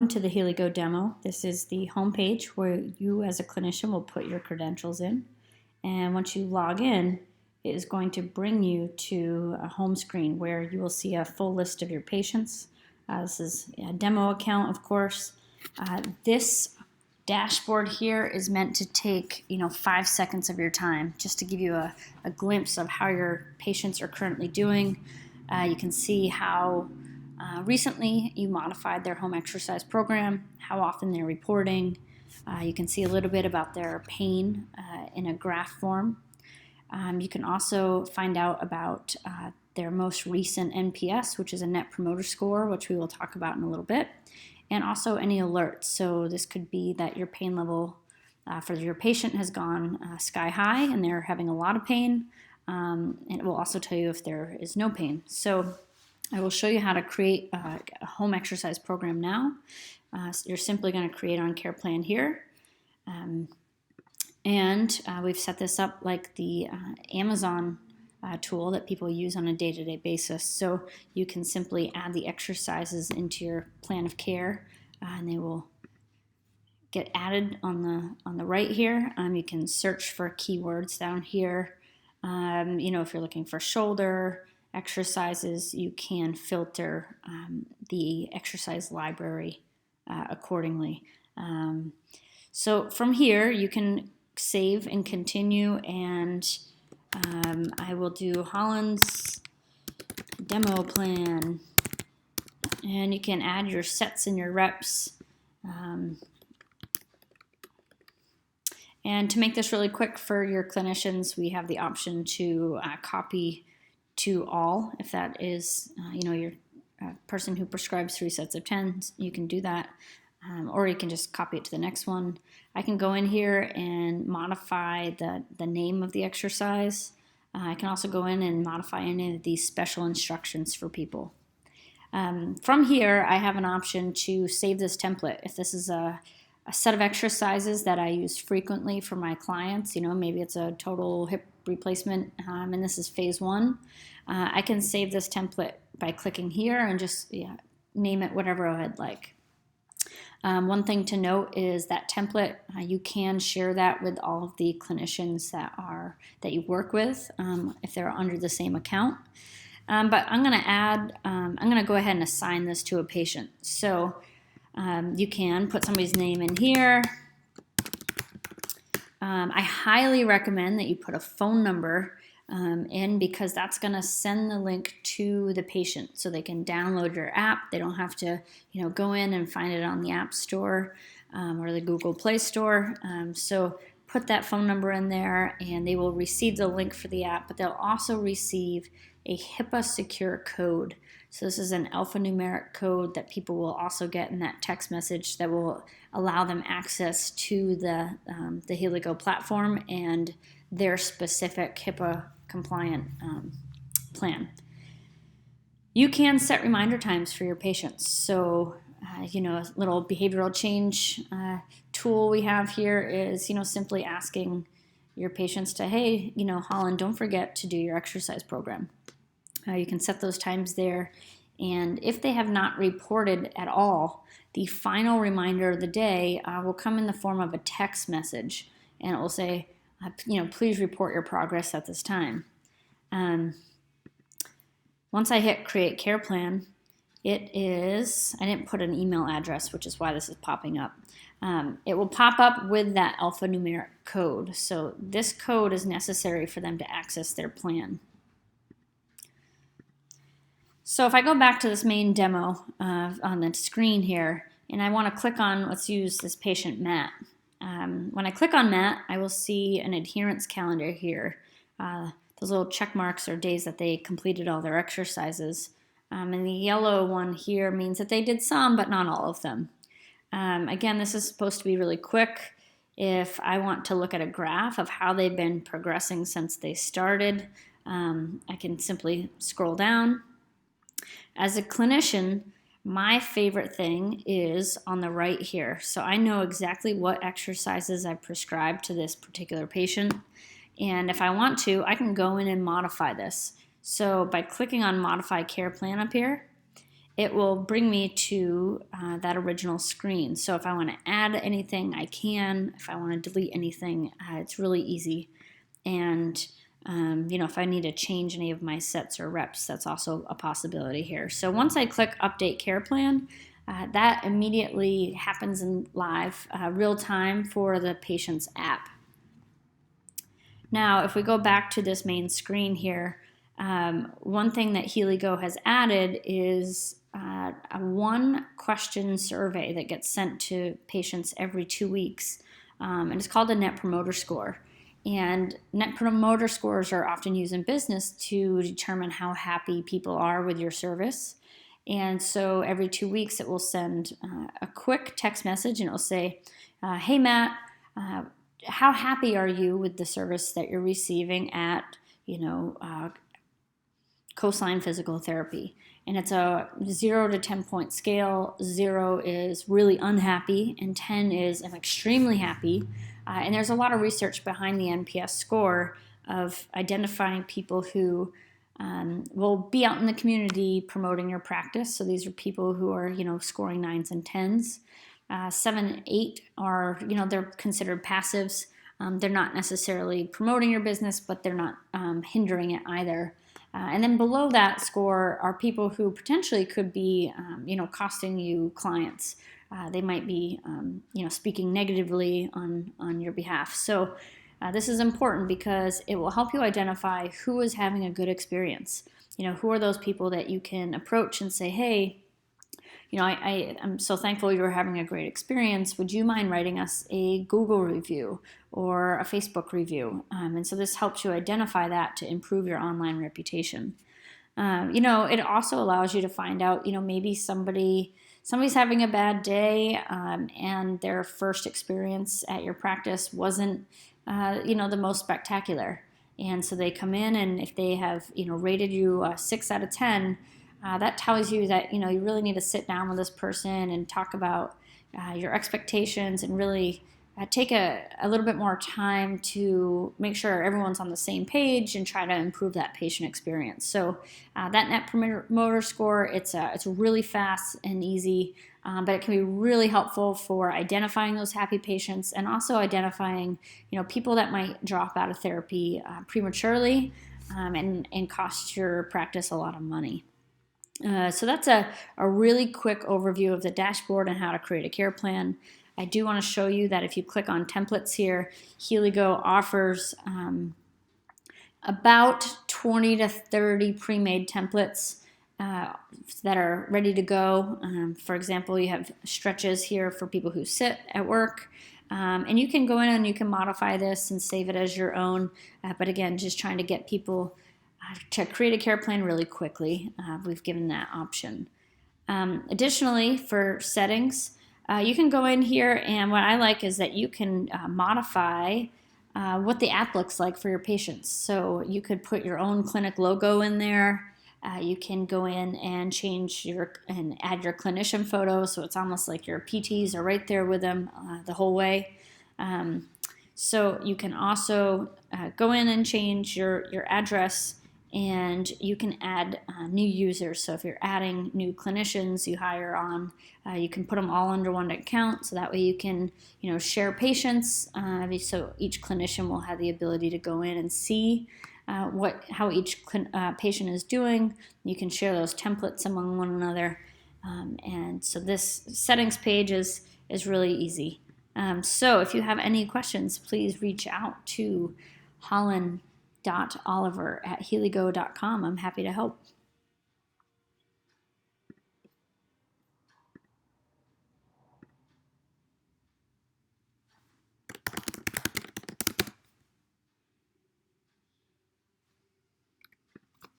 To the Healigo Demo. This is the home page where you as a clinician will put your credentials in, and once you log in, it is going to bring you to a home screen where you will see a full list of your patients. This is a demo account, of course. This dashboard here is meant to take 5 seconds of your time just to give you a glimpse of how your patients are currently doing. You can see how recently you modified their home exercise program, how often they're reporting. You can see a little bit about their pain in a graph form. You can also find out about their most recent NPS, which is a Net Promoter Score, which we will talk about in a little bit, and also any alerts. So this could be that your pain level for your patient has gone sky high and they're having a lot of pain, and it will also tell you if there is no pain. So I will show you how to create a home exercise program now. So you're simply going to create on care plan here. We've set this up like the Amazon tool that people use on a day-to-day basis. So you can simply add the exercises into your plan of care, and they will get added on the right here. You can search for keywords down here. If you're looking for shoulder exercises, you can filter the exercise library accordingly. So from here, you can save and continue, and I will do Holland's demo plan, and you can add your sets and your reps. And to make this really quick for your clinicians, we have the option to copy to all. If that is, your person who prescribes 3 sets of 10, you can do that. Or you can just copy it to the next one. I can go in here and modify the name of the exercise. I can also go in and modify any of these special instructions for people. From here, I have an option to save this template. If this is a set of exercises that I use frequently for my clients, maybe it's a total hip replacement, and this is phase 1. I can save this template by clicking here and just name it whatever I'd like. One thing to note is that template, you can share that with all of the clinicians that you work with if they're under the same account. But I'm going to go ahead and assign this to a patient. So you can put somebody's name in here. I highly recommend that you put a phone number in, because that's going to send the link to the patient so they can download your app. They don't have to go in and find it on the App Store or the Google Play Store. So put that phone number in there and they will receive the link for the app, but they'll also receive a HIPAA secure code. So this is an alphanumeric code that people will also get in that text message that will allow them access to the Healigo platform and their specific HIPAA compliant plan. You can set reminder times for your patients. So, a little behavioral change tool we have here is, simply asking your patients to, hey, Holland, don't forget to do your exercise program. You can set those times there. And if they have not reported at all, the final reminder of the day will come in the form of a text message, and it will say, please report your progress at this time. Once I hit create care plan, I didn't put an email address, which is why this is popping up. It will pop up with that alphanumeric code. So this code is necessary for them to access their plan. So if I go back to this main demo on the screen here, and I want to click on, let's use this patient Matt. When I click on Matt, I will see an adherence calendar here. Those little check marks are days that they completed all their exercises. And the yellow one here means that they did some, but not all of them. Again, this is supposed to be really quick. If I want to look at a graph of how they've been progressing since they started, I can simply scroll down. As a clinician, my favorite thing is on the right here. So I know exactly what exercises I've prescribed to this particular patient. And if I want to, I can go in and modify this. So by clicking on Modify Care Plan up here, it will bring me to that original screen. So if I want to add anything, I can. If I want to delete anything, it's really easy. And if I need to change any of my sets or reps, that's also a possibility here. So once I click Update Care Plan, that immediately happens in live, real time for the patient's app. Now, if we go back to this main screen here, one thing that Healigo has added is a one question survey that gets sent to patients every 2 weeks, and it's called a Net Promoter Score. And Net Promoter Scores are often used in business to determine how happy people are with your service. And so every 2 weeks it will send a quick text message, and it will say, hey Matt, how happy are you with the service that you're receiving at, Coastline Physical Therapy? And it's a 0 to 10 point scale. 0 is really unhappy, and 10 is I'm extremely happy. And there's a lot of research behind the NPS score of identifying people who will be out in the community promoting your practice. So these are people who are, scoring 9s and 10s. 7, 8 are, they're considered passives. They're not necessarily promoting your business, but they're not hindering it either. And then below that score are people who potentially could be, costing you clients. They might be, speaking negatively on your behalf. So this is important because it will help you identify who is having a good experience. Who are those people that you can approach and say, hey, I'm so thankful you're having a great experience. Would you mind writing us a Google review or a Facebook review? And so this helps you identify that to improve your online reputation. It also allows you to find out, maybe somebody's having a bad day and their first experience at your practice wasn't, the most spectacular. And so they come in, and if they have, rated you a 6 out of 10, that tells you that, you really need to sit down with this person and talk about your expectations and really take a little bit more time to make sure everyone's on the same page and try to improve that patient experience. So that Net Promoter Score, it's really fast and easy, but it can be really helpful for identifying those happy patients and also identifying, people that might drop out of therapy prematurely and cost your practice a lot of money. So that's a really quick overview of the dashboard and how to create a care plan. I do want to show you that if you click on templates here, Healigo offers about 20 to 30 pre-made templates that are ready to go. For example, you have stretches here for people who sit at work. And you can go in and you can modify this and save it as your own. But again, just trying to get people to create a care plan really quickly. We've given that option. Additionally, for settings, you can go in here, and what I like is that you can modify what the app looks like for your patients. So you could put your own clinic logo in there. You can go in and and add your clinician photo, so it's almost like your PTs are right there with them the whole way. So you can also go in and change your address, and you can add new users. So if you're adding new clinicians you hire on, you can put them all under one account, so that way you can share patients. So each clinician will have the ability to go in and see how each patient is doing. You can share those templates among one another, and so this settings page is really easy. So if you have any questions, please reach out to Holland.Oliver@healigo.com. I'm happy to help.